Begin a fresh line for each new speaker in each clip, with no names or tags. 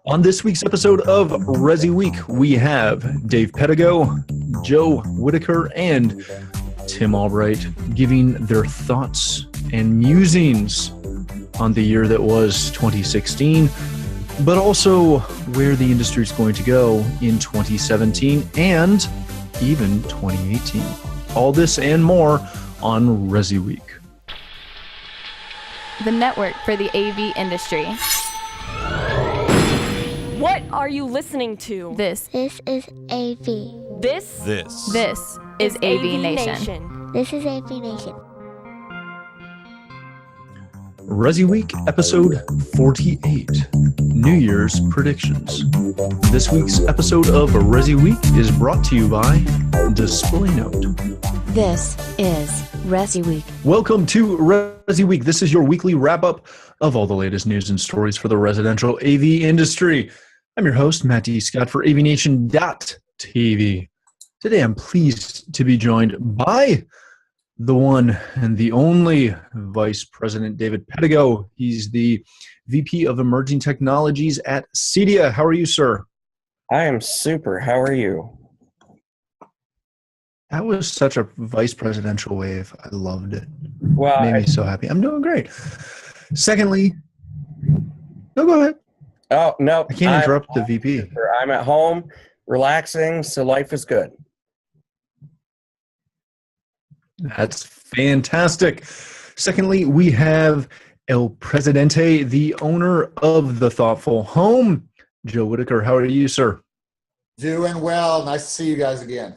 On this week's episode of ResiWeek, we have Dave Pedigo, Joe Whitaker, and Tim Albright giving their thoughts and musings on the year that was 2016, but also where the industry is going to go in 2017 and even 2018. All this and more on ResiWeek.
The network for the AV industry.
What are you listening to?
This
is AV.
This
is AVNation.
This is AVNation.
ResiWeek episode 48, New Year's predictions. This week's episode of ResiWeek is brought to you by DisplayNote.
This is ResiWeek.
Welcome to ResiWeek. This is your weekly wrap-up of all the latest news and stories for the residential AV industry. I'm your host, Matt D. Scott for AVNation.tv. Today I'm pleased to be joined by the one and the only Vice President David Pedigo. He's the VP of Emerging Technologies at Cedia. How are you, sir?
I am super. How are you?
That was such a vice presidential wave. I loved it.
Well,
made me so happy. I'm doing great. Secondly, no, go ahead.
Oh, no.
I can't interrupt the VP.
I'm at home, relaxing, so life is good.
That's fantastic. Secondly, we have El Presidente, the owner of The Thoughtful Home. Joe Whitaker, how are you, sir?
Doing well. Nice to see you guys again.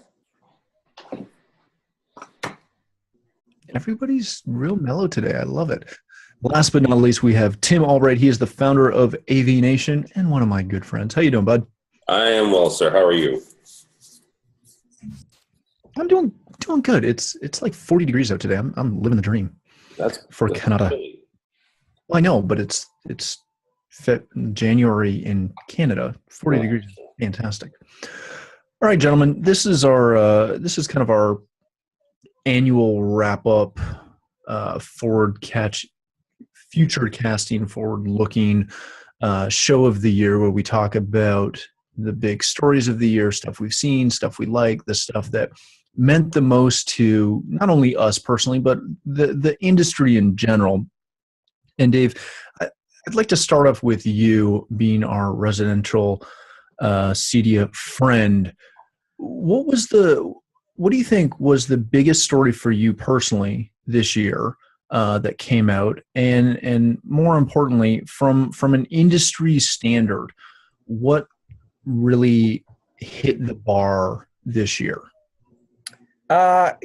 Everybody's real mellow today. I love it. Last but not least, we have Tim Albright. He is the founder of AVNation and one of my good friends. How you doing, bud?
I am well, sir. How are you?
I'm doing good. It's like 40 degrees out today. I'm living the dream.
That's
Canada.
Chilly.
Well, I know, but it's January in Canada. 40 degrees. Fantastic. All right, gentlemen. This is kind of our annual wrap up, future casting, forward looking show of the year where we talk about the big stories of the year, stuff we've seen, stuff we like, the stuff that meant the most to not only us personally, but the industry in general. And Dave, I'd like to start off with you being our residential Cedia friend. What do you think was the biggest story for you personally this year that came out? And more importantly, from an industry standard, what really hit the bar this year?
I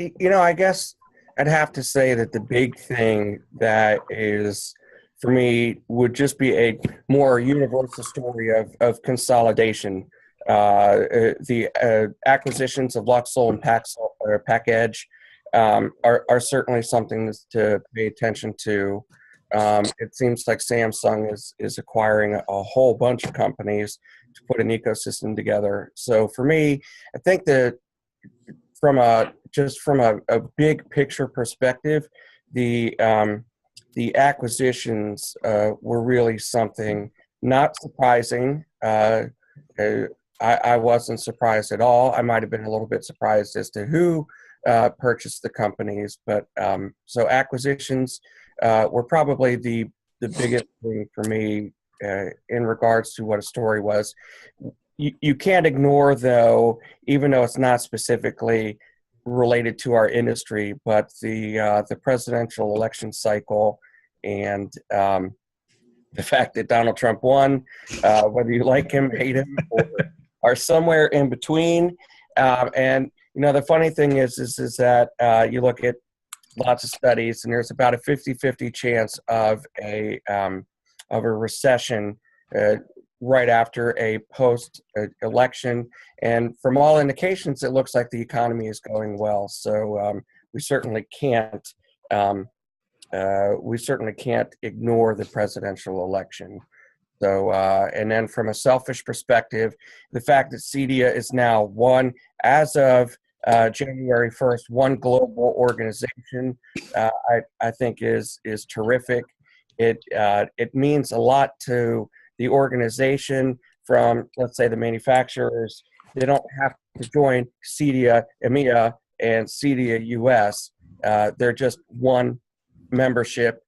guess I'd have to say that the big thing that is for me would just be a more universal story of consolidation. The acquisitions of Luxol and PacEdge are certainly something to pay attention to. It seems like Samsung is acquiring a whole bunch of companies to put an ecosystem together. So for me, I think that from a big picture perspective, the acquisitions were really something not surprising. I wasn't surprised at all. I might have been a little bit surprised as to who purchased the companies, but so acquisitions were probably the biggest thing for me in regards to what a story was. You can't ignore, though, even though it's not specifically related to our industry, but the presidential election cycle and the fact that Donald Trump won, whether you like him, hate him, or are somewhere in between. And the funny thing is that you look at lots of studies, and there's about a 50-50 chance of a recession right after a post-election. And from all indications, it looks like the economy is going well. So we certainly can't ignore the presidential election. So, and then from a selfish perspective, the fact that Cedia is now one, as of January 1st, one global organization, I think is terrific. It means a lot to the organization from, let's say, the manufacturers. They don't have to join CEDIA EMEA and CEDIA US. They're just one membership.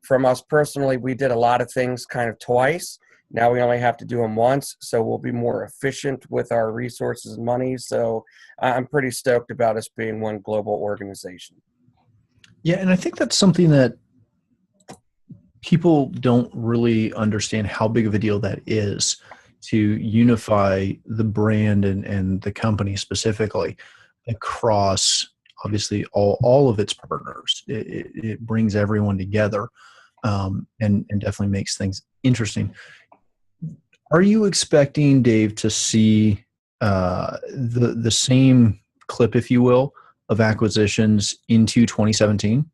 From us personally, we did a lot of things kind of twice. Now we only have to do them once, so we'll be more efficient with our resources and money. So I'm pretty stoked about us being one global organization.
Yeah, and I think that's something that people don't really understand how big of a deal that is, to unify the brand and the company specifically across, obviously, all of its partners. It brings everyone together, and definitely makes things interesting. Are you expecting, Dave, to see the same clip, if you will, of acquisitions into 2017?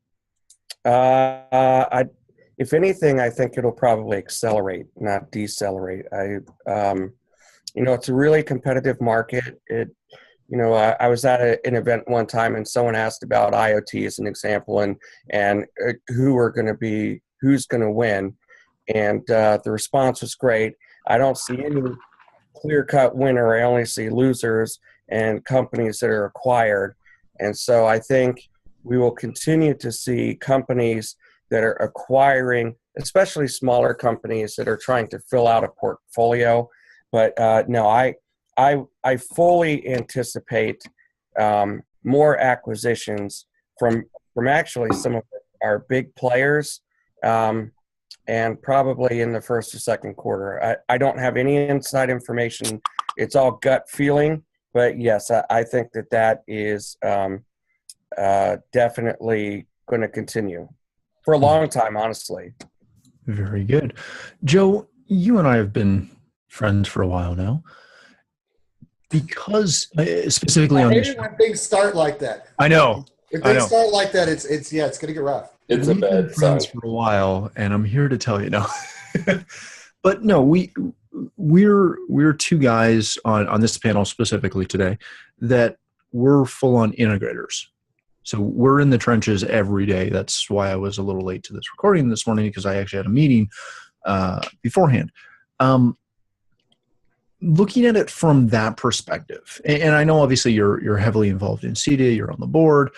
If anything, I think it'll probably accelerate, not decelerate. It's a really competitive market. I was at an event one time and someone asked about IoT as an example and who's going to win. And the response was great. I don't see any clear-cut winner. I only see losers and companies that are acquired. And so I think we will continue to see companies that are acquiring, especially smaller companies that are trying to fill out a portfolio. But no, I fully anticipate more acquisitions from actually some of our big players, and probably in the first or second quarter. I don't have any inside information. It's all gut feeling. But yes, I think that is definitely going to continue for a long time, honestly.
Very good. Joe, you and I have been friends for a while now. Because specifically on this,
when things start like that.
I know.
If things start like that, it's going to get rough.
It's a bad
friends
sign.
for a while, and I'm here to tell you no. But no, we're two guys on this panel specifically today that we're full on integrators. So we're in the trenches every day. That's why I was a little late to this recording this morning, because I actually had a meeting beforehand. Looking at it from that perspective, and I know obviously you're heavily involved in CEDIA, you're on the board,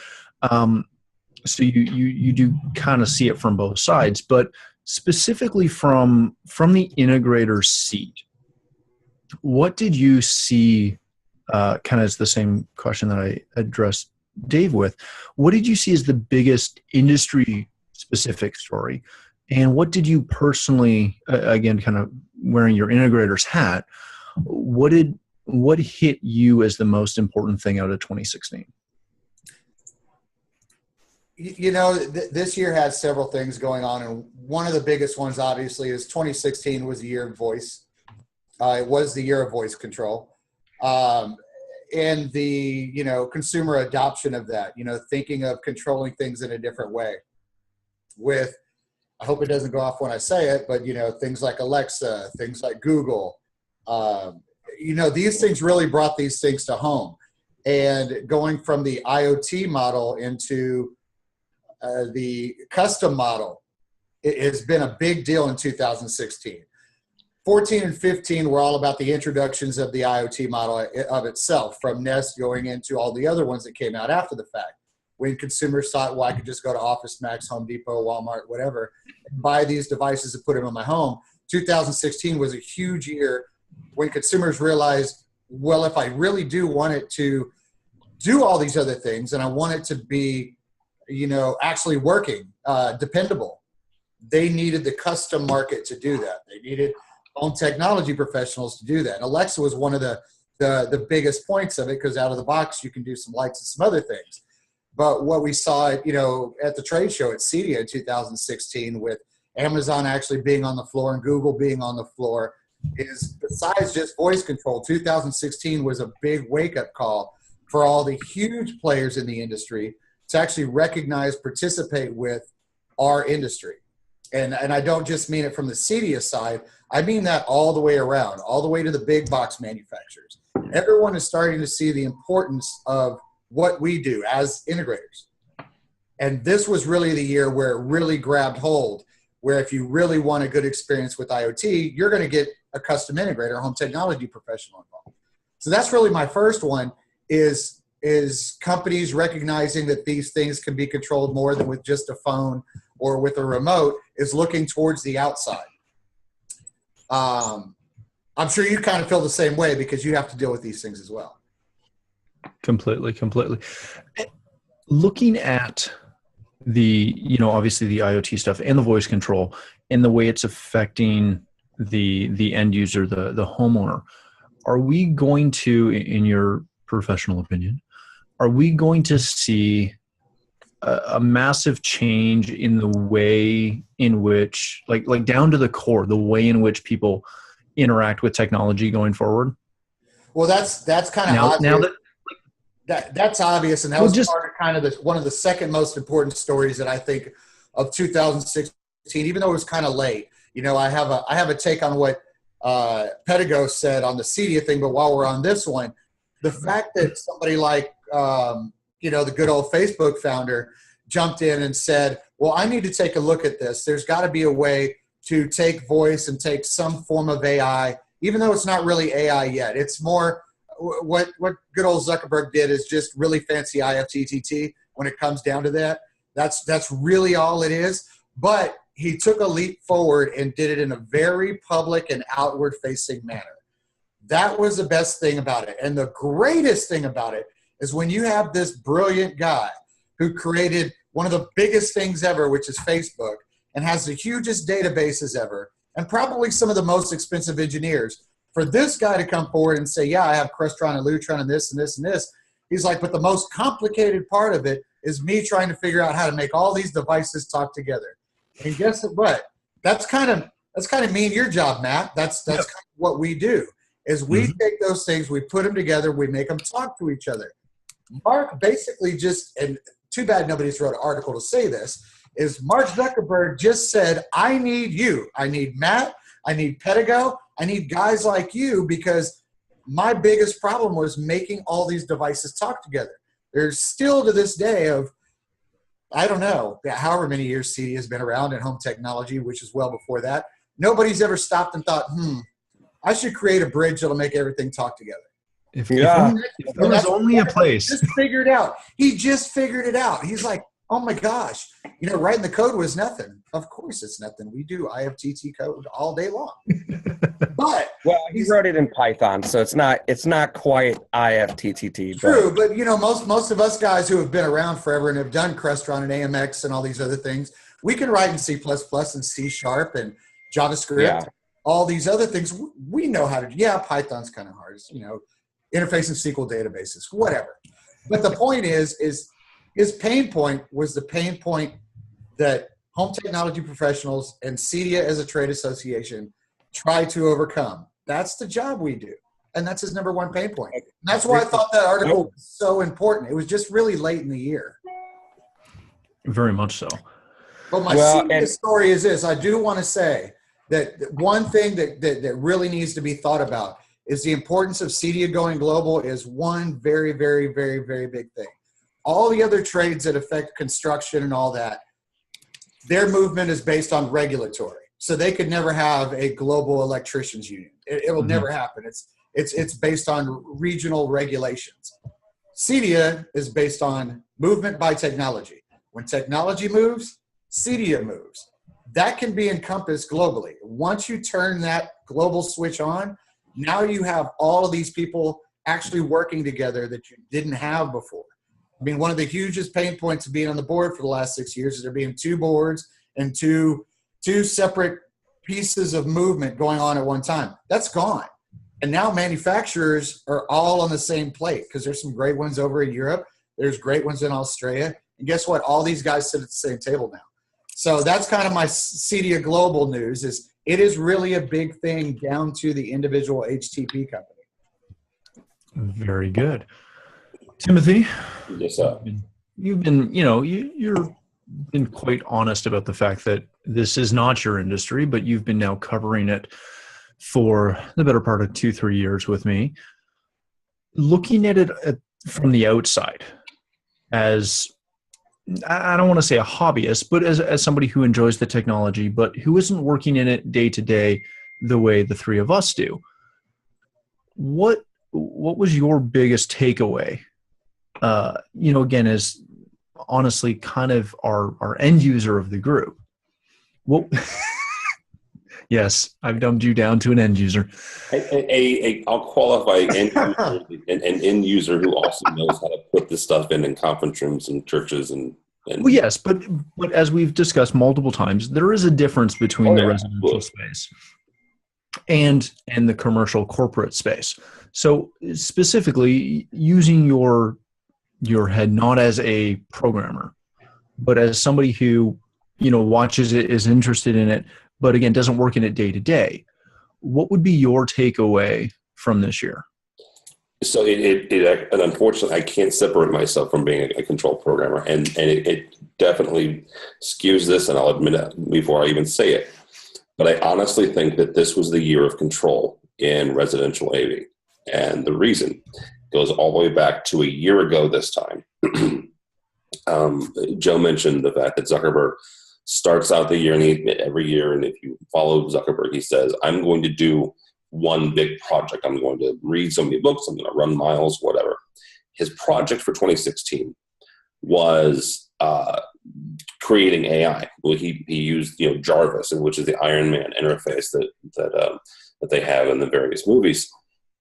so you do kind of see it from both sides, but specifically from the integrator's seat, what did you see? Kind of as the same question that I addressed Dave with. What did you see as the biggest industry specific story, and what did you personally, again, kind of wearing your integrator's hat, what hit you as the most important thing out of 2016?
This year has several things going on, and one of the biggest ones, obviously, is 2016 was the year of voice. It was the year of voice control, and the consumer adoption of that. Thinking of controlling things in a different way. With, I hope it doesn't go off when I say it, but things like Alexa, things like Google. These things really brought these things to home, and going from the IoT model into the custom model, it has been a big deal in 2016. 14 and 15 were all about the introductions of the IoT model of itself, from Nest going into all the other ones that came out after the fact. When consumers thought, well, I could just go to Office Max, Home Depot, Walmart, whatever, and buy these devices and put them in my home. 2016 was a huge year when consumers realized, well, if I really do want it to do all these other things and I want it to be, actually working, dependable, they needed the custom market to do that. They needed home technology professionals to do that. And Alexa was one of the biggest points of it, because out of the box you can do some lights and some other things. But what we saw at the trade show at CEDIA in 2016, with Amazon actually being on the floor and Google being on the floor, is besides just voice control, 2016 was a big wake-up call for all the huge players in the industry to actually recognize, participate with our industry. And I don't just mean it from the CEDIA side. I mean that all the way around, all the way to the big box manufacturers. Everyone is starting to see the importance of what we do as integrators. And this was really the year where it really grabbed hold, where if you really want a good experience with IoT, you're going to get a custom integrator, home technology professional involved. So that's really my first one is companies recognizing that these things can be controlled more than with just a phone or with a remote, is looking towards the outside. I'm sure you kind of feel the same way because you have to deal with these things as well.
Completely. Looking at the, obviously the IoT stuff and the voice control and the way it's affecting the end user, the homeowner, are we going to, in your professional opinion, are we going to see a massive change in the way in which, like down to the core, the way in which people interact with technology going forward?
Well, that's kind of obvious.
Now
that's obvious, and that was part of kind of one of the second most important stories that I think of 2016. Even though it was kind of late, I have a take on what Pedigo said on the Cedia thing. But while we're on this one, the fact that somebody like the good old Facebook founder jumped in and said, well, I need to take a look at this. There's got to be a way to take voice and take some form of AI, even though it's not really AI yet. It's more what good old Zuckerberg did is just really fancy IFTTT when it comes down to that. That's really all it is. But he took a leap forward and did it in a very public and outward-facing manner. That was the best thing about it. And the greatest thing about it is when you have this brilliant guy who created one of the biggest things ever, which is Facebook, and has the hugest databases ever, and probably some of the most expensive engineers, for this guy to come forward and say, yeah, I have Crestron and Lutron and this and this and this. He's like, but the most complicated part of it is me trying to figure out how to make all these devices talk together. And guess what? That's kind of me and your job, Matt. That's kind of what we do, is we take those things, we put them together, we make them talk to each other. Mark basically and too bad nobody's wrote an article to say this, is Mark Zuckerberg just said, I need you. I need Matt. I need Pedigo. I need guys like you, because my biggest problem was making all these devices talk together. There's still to this day I don't know, however many years CD has been around in home technology, which is well before that. Nobody's ever stopped and thought, I should create a bridge that'll make everything talk together.
If there was only a place.
He just figured it out. He's like, oh my gosh, writing the code was nothing. Of course it's nothing. We do IFTT code all day long. But
he wrote it in Python, so it's not quite IFTTT.
True, but most of us guys who have been around forever and have done Crestron and AMX and all these other things, we can write in C++ and C# and JavaScript, all these other things. We know how to. Yeah, Python's kind of hard. Interfacing SQL databases, whatever. But the point is his pain point was the pain point that home technology professionals and Cedia as a trade association try to overcome. That's the job we do. And that's his number one pain point. And that's why I thought that article was so important. It was just really late in the year.
Very much so.
But my Cedia story is this. I do want to say that one thing that really needs to be thought about is the importance of Cedia going global is one very, very, very, very big thing. All the other trades that affect construction and all that, their movement is based on regulatory. So they could never have a global electricians union. It will never happen. It's based on regional regulations. Cedia is based on movement by technology. When technology moves, Cedia moves. That can be encompassed globally. Once you turn that global switch on, now you have all of these people actually working together that you didn't have before. I mean, one of the hugest pain points of being on the board for the last 6 years is there being two boards and two separate pieces of movement going on at one time. That's gone. And now manufacturers are all on the same plate because there's some great ones over in Europe. There's great ones in Australia. And guess what? All these guys sit at the same table now. So that's kind of my Cedia Global news is it is really a big thing down to the individual HTP company.
Very good. Timothy,
Yes, sir.
you've been, you're been quite honest about the fact that this is not your industry, but you've been now covering it for the better part of 2-3 years with me. Looking at it from the outside as I don't want to say a hobbyist, but as somebody who enjoys the technology, but who isn't working in it day to day the way the three of us do. What was your biggest takeaway? Again, as honestly kind of our end user of the group. What? Yes, I've dumbed you down to an end user.
I'll qualify an end user who also knows how to put this stuff in conference rooms and churches and
well, yes, but as we've discussed multiple times, there is a difference between the residential space and the commercial corporate space. So specifically, using your head not as a programmer, but as somebody who watches it, is interested in it, but again doesn't work in it day to day. What would be your takeaway from this year?
So and unfortunately, I can't separate myself from being a control programmer, and it definitely skews this, and I'll admit it before I even say it. But I honestly think that this was the year of control in residential AV, and the reason goes all the way back to a year ago this time. Joe mentioned the fact that Zuckerberg starts out the year, and every year, and if you follow Zuckerberg, he says, "I'm going to do one big project. I'm going to read so many books. I'm going to run miles, whatever." His project for 2016 was creating AI. Well, he used Jarvis, which is the Iron Man interface that they have in the various movies,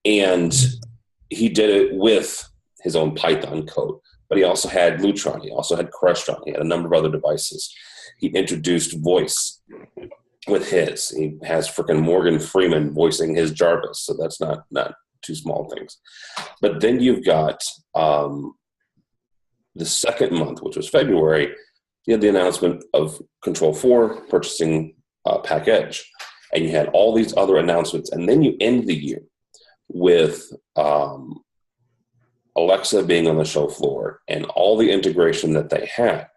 and he did it with his own Python code. But he also had Lutron. He also had Crestron. He had a number of other devices. He introduced voice with his. He has frickin' Morgan Freeman voicing his Jarvis, so that's not two small things. But then you've got the second month, which was February. You had the announcement of Control 4 purchasing Pack Edge, and you had all these other announcements, and then you end the year with Alexa being on the show floor and all the integration that they had.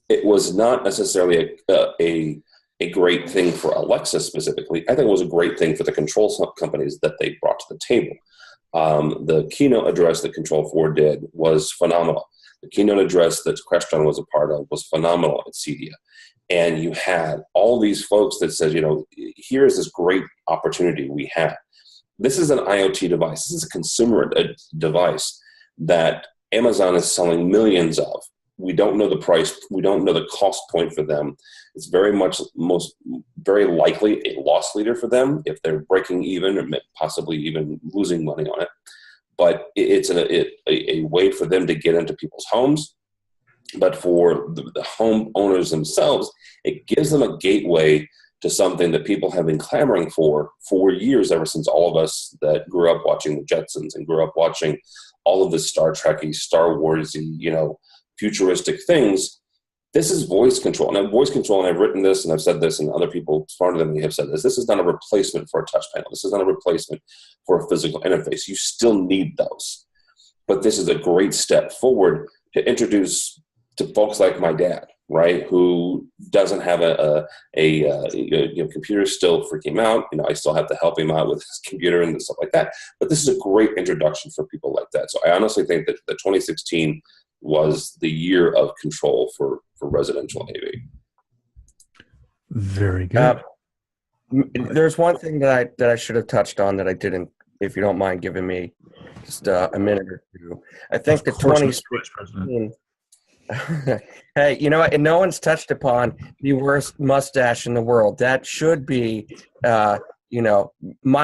It was not necessarily a great thing for Alexa specifically. I think it was a great thing for the control companies that they brought to the table. The keynote address that Control 4 did was phenomenal. The keynote address that Crestron was a part of was phenomenal at CEDIA. And you had all these folks that said, here's this great opportunity we have. This is an IoT device. This is a consumer device that Amazon is selling millions of. We don't know the price. We don't know the cost point for them. It's very likely a loss leader for them if they're breaking even or possibly even losing money on it. But it's a way for them to get into people's homes. But for the homeowners themselves, it gives them a gateway to something that people have been clamoring for years, ever since all of us that grew up watching the Jetsons and grew up watching all of the Star Trek-y, Star Wars-y, futuristic things. This is voice control. Now, voice control, and I've written this and I've said this, and other people smarter than me have said this, this is not a replacement for a touch panel. This is not a replacement for a physical interface. You still need those. But this is a great step forward to introduce to folks like my dad, right, who doesn't have a computer, still freak him out. I still have to help him out with his computer and stuff like that. But this is a great introduction for people like that. So I honestly think that 2016 was the year of control for residential AV.
Very good.
There's one thing that I should have touched on that I didn't, if you don't mind giving me just a minute or two. I think the 2016. Hey, and no one's touched upon the worst mustache in the world. That should be, my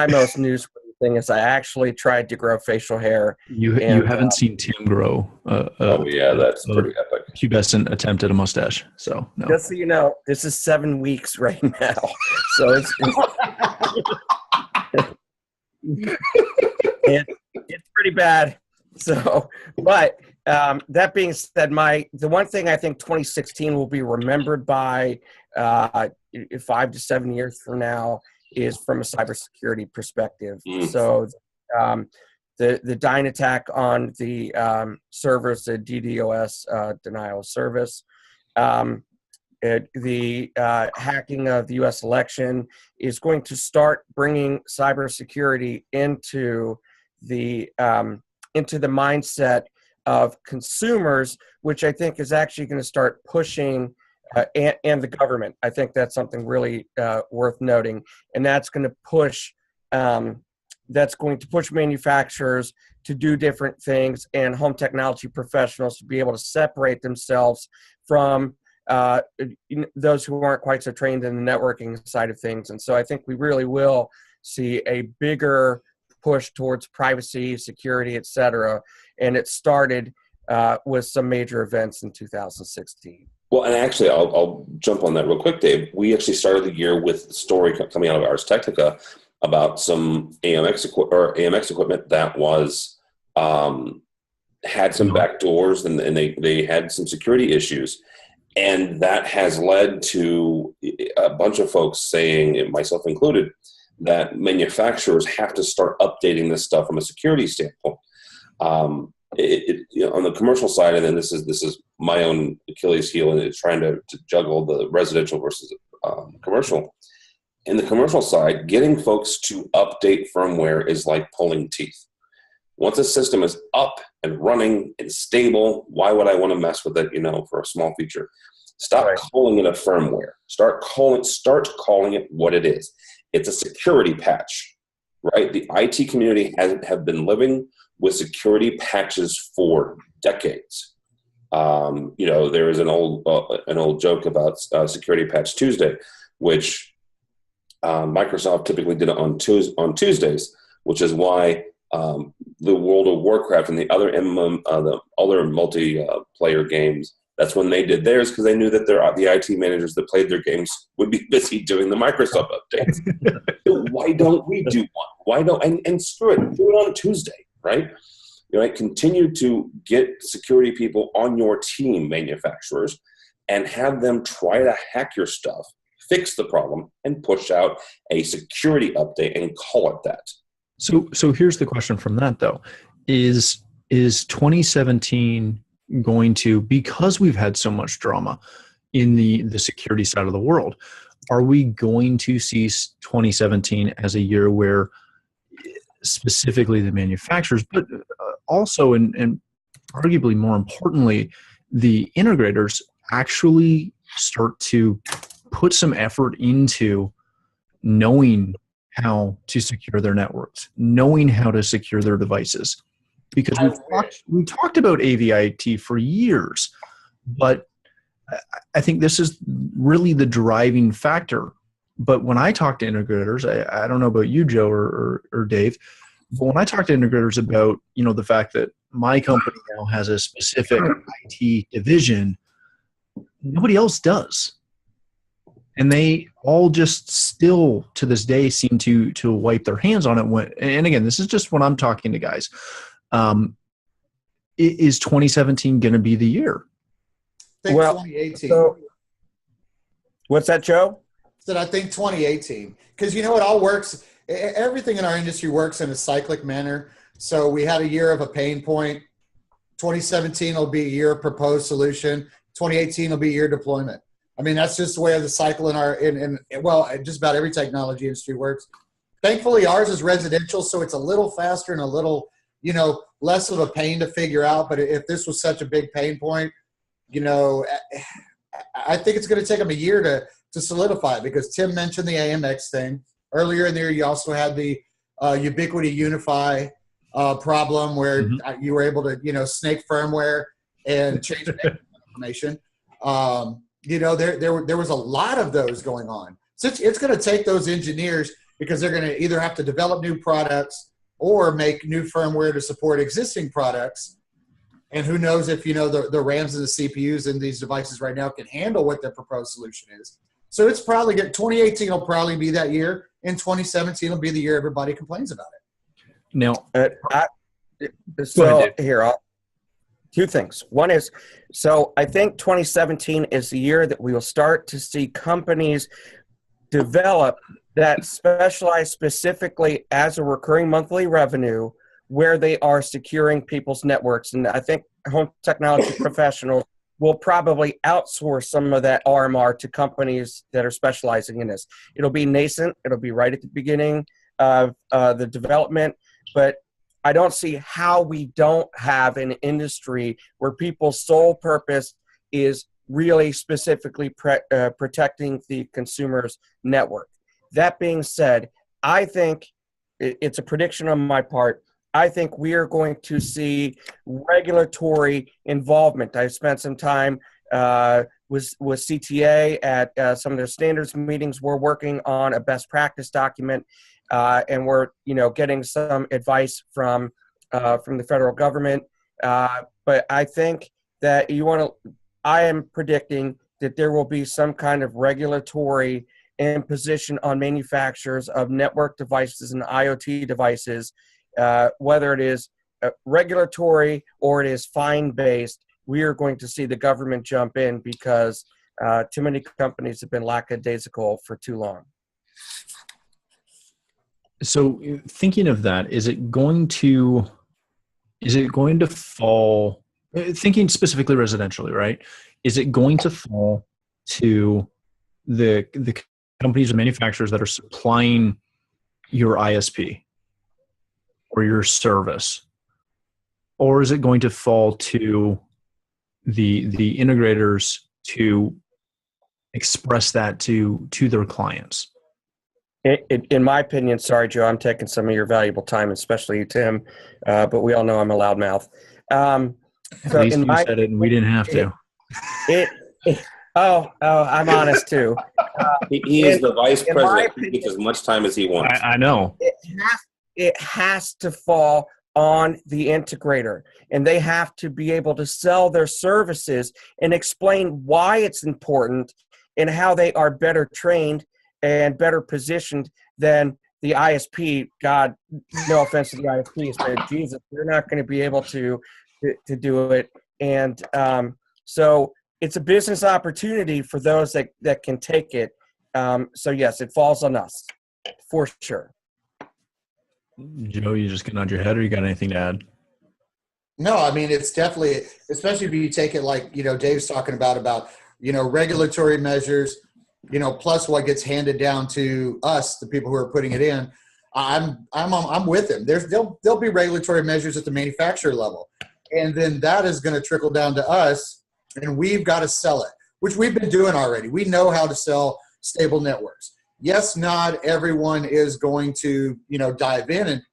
most newsworthy thing is I actually tried to grow facial hair.
You haven't seen Tim grow.
That's pretty epic.
Pubescent attempt at a mustache. So no.
Just so you know, this is 7 weeks right now. So it's it's pretty bad. So, but that being said, the one thing I think 2016 will be remembered by 5 to 7 years from now is from a cybersecurity perspective. So the Dyn attack on the servers, the DDoS denial of service, the hacking of the U.S. election is going to start bringing cybersecurity into the mindset of consumers, which I think is actually going to start pushing, and the government. I think that's something really worth noting, and that's going to push manufacturers to do different things, and home technology professionals to be able to separate themselves from those who aren't quite so trained in the networking side of things. And so I think we really will see a bigger push towards privacy, security, et cetera. And it started with some major events in 2016.
Well, and actually, I'll jump on that real quick, Dave. We actually started the year with a story coming out of Ars Technica about some AMX equipment that was had some backdoors, and they had some security issues. And that has led to a bunch of folks saying, and myself included, that manufacturers have to start updating this stuff from a security standpoint. On the commercial side, and then this is my own Achilles heel, and it's trying to juggle the residential versus commercial. In the commercial side, getting folks to update firmware is like pulling teeth. Once a system is up and running and stable, why would I want to mess with it, for a small feature? Stop calling it a firmware. Start calling it what it is. It's a security patch, right? The IT community have been living with security patches for decades. There is an old joke about Security Patch Tuesday, which Microsoft typically did it on Tuesdays, which is why the World of Warcraft and the other the other multiplayer games, that's when they did theirs, because they knew that the IT managers that played their games would be busy doing the Microsoft updates. So why don't we do one? Why don't and screw it, do it on Tuesday, right? Continue to get security people on your team, manufacturers, and have them try to hack your stuff, fix the problem, and push out a security update and call it that.
So here's the question from that, though. Is 2017 going to, because we've had so much drama in the security side of the world, are we going to see 2017 as a year where specifically the manufacturers, but also and arguably more importantly, the integrators actually start to put some effort into knowing how to secure their networks, knowing how to secure their devices? Because we've talked about AVIT for years, but I think this is really the driving factor. But when I talk to integrators, I don't know about you, Joe or Dave, but when I talk to integrators about the fact that my company now has a specific IT division, nobody else does. And they all just still, to this day, seem to wipe their hands on it. And again, this is just when I'm talking to guys. Is 2017 going to be the year?
I think 2018.
So, what's that, Joe?
I think 2018. Because it all works. Everything in our industry works in a cyclic manner. So we had a year of a pain point. 2017 will be a year of proposed solution. 2018 will be a year of deployment. I mean, that's just the way of the cycle in just about every technology industry works. Thankfully, ours is residential, so it's a little faster and a little, less of a pain to figure out. But if this was such a big pain point, I think it's going to take them a year to solidify it, because Tim mentioned the AMX thing. Earlier in the year, you also had the Ubiquity Unify problem where you were able to, snake firmware and change information. There was a lot of those going on. So it's going to take those engineers, because they're going to either have to develop new products or make new firmware to support existing products. And who knows if, the RAMs and the CPUs in these devices right now can handle what the proposed solution is. So it's probably 2018 will probably be that year, and 2017 will be the year everybody complains about it.
Now,
two things. One is, so I think 2017 is the year that we will start to see companies develop that specialize specifically as a recurring monthly revenue, where they are securing people's networks. And I think home technology professionals will probably outsource some of that RMR to companies that are specializing in this. It'll be nascent. It'll be right at the beginning of the development. But I don't see how we don't have an industry where people's sole purpose is really specifically protecting the consumer's network. That being said, I think it's a prediction on my part. I think we are going to see regulatory involvement. I spent some time with CTA at some of their standards meetings. We're working on a best practice document, and we're getting some advice from the federal government. But I think that I am predicting that there will be some kind of regulatory imposition on manufacturers of network devices and IoT devices, whether it is regulatory or it is fine-based. We are going to see the government jump in because too many companies have been lackadaisical for too long.
So thinking of that, is it going to fall, thinking specifically residentially, right? Is it going to fall to the companies and manufacturers that are supplying your ISP or your service? Or is it going to fall to the integrators to express that to their clients?
In my opinion, sorry, Joe, I'm taking some of your valuable time, especially you, Tim, but we all know I'm a loudmouth.
At least you said it and we didn't have to.
I'm honest too.
He is the vice president. He gets as much time as he wants.
I know.
It has to fall on the integrator, and they have to be able to sell their services and explain why it's important and how they are better trained and better positioned than the ISP. God, no offense to the ISPs, but Jesus, they're not going to be able to do it. And so it's a business opportunity for those that can take it. So yes, it falls on us for sure.
Joe, you just gonna nod your head, or you got anything to add?
No, I mean, it's definitely, especially if you take it like, Dave's talking about, regulatory measures, plus what gets handed down to us, the people who are putting it in. I'm with him. There'll be regulatory measures at the manufacturer level, and then that is going to trickle down to us, and we've got to sell it, which we've been doing already. We know how to sell stable networks. Yes, not everyone is going to, dive in and,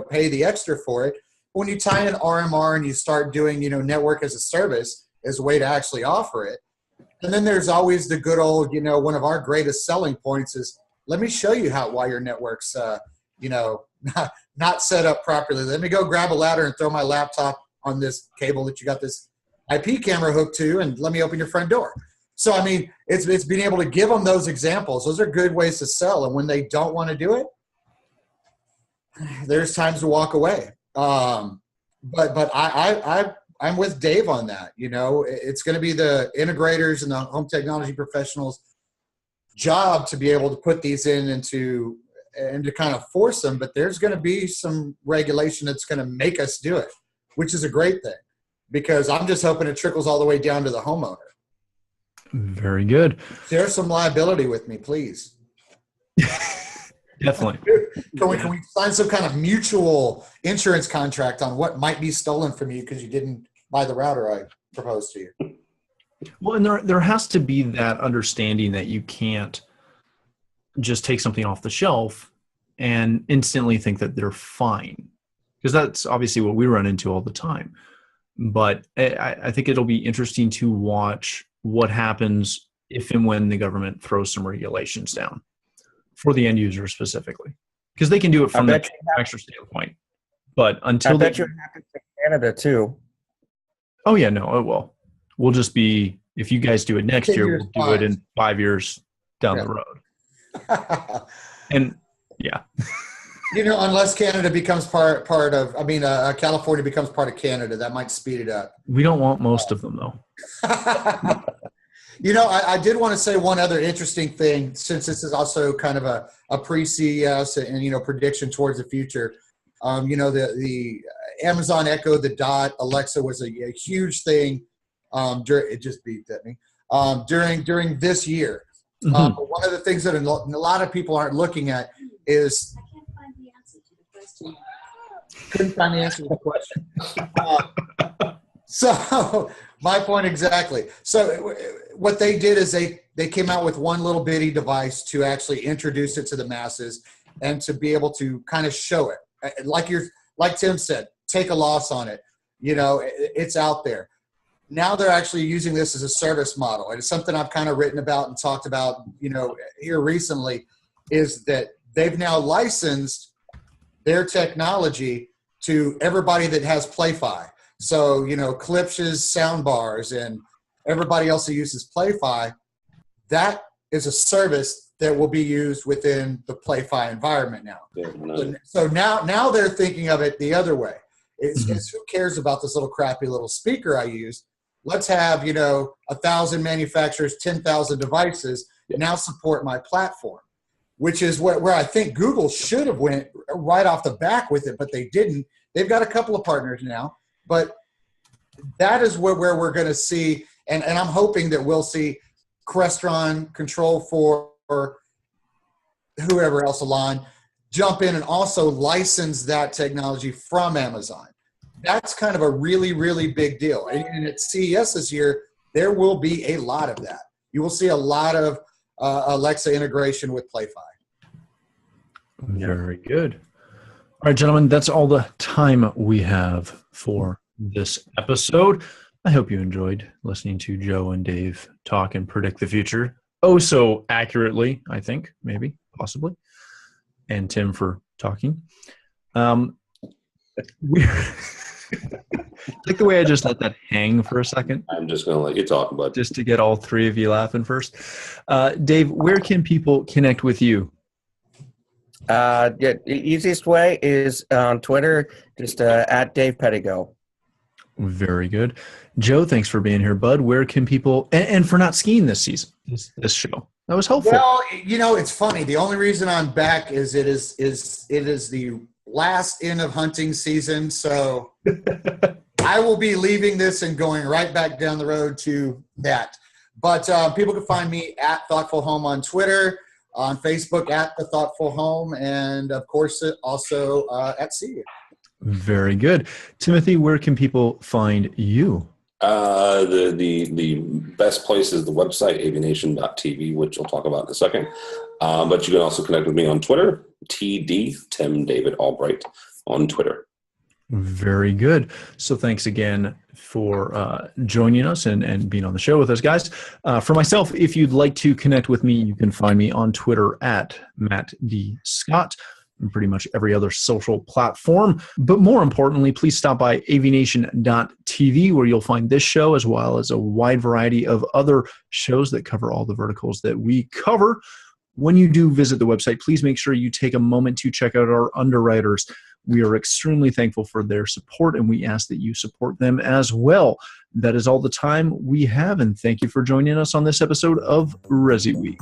pay the extra for it. When you tie in RMR and you start doing, network as a service as a way to actually offer it. And then there's always the good old, one of our greatest selling points is, let me show you why your network's, not set up properly. Let me go grab a ladder and throw my laptop on this cable that you got this IP camera hooked to, and let me open your front door. So, I mean, it's being able to give them those examples. Those are good ways to sell. And when they don't want to do it, there's times to walk away. But I'm with Dave on that. It's going to be the integrators and the home technology professionals' job to be able to put these in and to kind of force them. But there's going to be some regulation that's going to make us do it, which is a great thing, because I'm just hoping it trickles all the way down to the homeowner.
Very good.
Share some liability with me, please.
Definitely.
Can we sign some kind of mutual insurance contract on what might be stolen from you because you didn't buy the router I proposed to you?
Well, and there has to be that understanding that you can't just take something off the shelf and instantly think that they're fine, because that's obviously what we run into all the time. But I think it'll be interesting to watch what happens if and when the government throws some regulations down for the end user specifically, because they can do it from the manufacturer standpoint. But until
I bet you it happens in Canada too.
Oh yeah, no, it will. We'll just be, if you guys do it next year, we'll do it in 5 years down the road. And yeah.
Unless Canada becomes part of, California becomes part of Canada, that might speed it up.
We don't want most of them, though.
I did want to say one other interesting thing, since this is also kind of a pre-CES and, prediction towards the future. The Amazon Echo, the Dot, Alexa was a huge thing. It just beeped at me. During this year.
Mm-hmm.
But one of the things that a lot of people aren't looking at is couldn't find the answer to the question. So my point exactly. So what they did is they came out with one little bitty device to actually introduce it to the masses and to be able to kind of show it. Like Tim said, take a loss on it. It's out there. Now they're actually using this as a service model. And it's something I've kind of written about and talked about, here recently, is that they've now licensed their technology to everybody that has Play-Fi. So, Klipsch's sound bars and everybody else who uses Play-Fi, that is a service that will be used within the Play-Fi environment now.
Yeah,
so now they're thinking of it the other way. It's who cares about this little crappy little speaker I use? Let's have, 1,000 manufacturers, 10,000 devices now support my platform, which is where I think Google should have went right off the back with it, but they didn't. They've got a couple of partners now, but that is where we're going to see, and I'm hoping that we'll see Crestron, Control4, or whoever else, Alon, jump in and also license that technology from Amazon. That's kind of a really, really big deal. And at CES this year, there will be a lot of that. You will see a lot of Alexa integration with Play-Fi.
Very good. All right, gentlemen, that's all the time we have for this episode. I hope you enjoyed listening to Joe and Dave talk and predict the future. Oh, so accurately, I think, maybe, possibly. And Tim for talking. Like the way I just let that hang for a second.
I'm just going to let you talk, bud.
Just to get all three of you laughing first. Dave, where can people connect with you?
The easiest way is on Twitter, just at Dave Pedigo.
Very good. Joe, thanks for being here, bud. Where can people, and for not skiing this season, this show? That was helpful.
Well, it's funny. The only reason I'm back is it is the last in of hunting season. So I will be leaving this and going right back down the road to that. But people can find me at Thoughtful Home on Twitter, on Facebook at The Thoughtful Home, and of course also at CU.
Very good. Timothy, where can people find you?
The best place is the website, AVNation.tv, which I'll talk about in a second. But you can also connect with me on Twitter, TD, Tim David Albright on Twitter.
Very good. So thanks again for joining us and being on the show with us, guys. For myself, if you'd like to connect with me, you can find me on Twitter at Matt D. Scott and pretty much every other social platform. But more importantly, please stop by AVNation.tv, where you'll find this show as well as a wide variety of other shows that cover all the verticals that we cover. When you do visit the website, please make sure you take a moment to check out our underwriters. We are extremely thankful for their support, and we ask that you support them as well. That is all the time we have, and thank you for joining us on this episode of ResiWeek.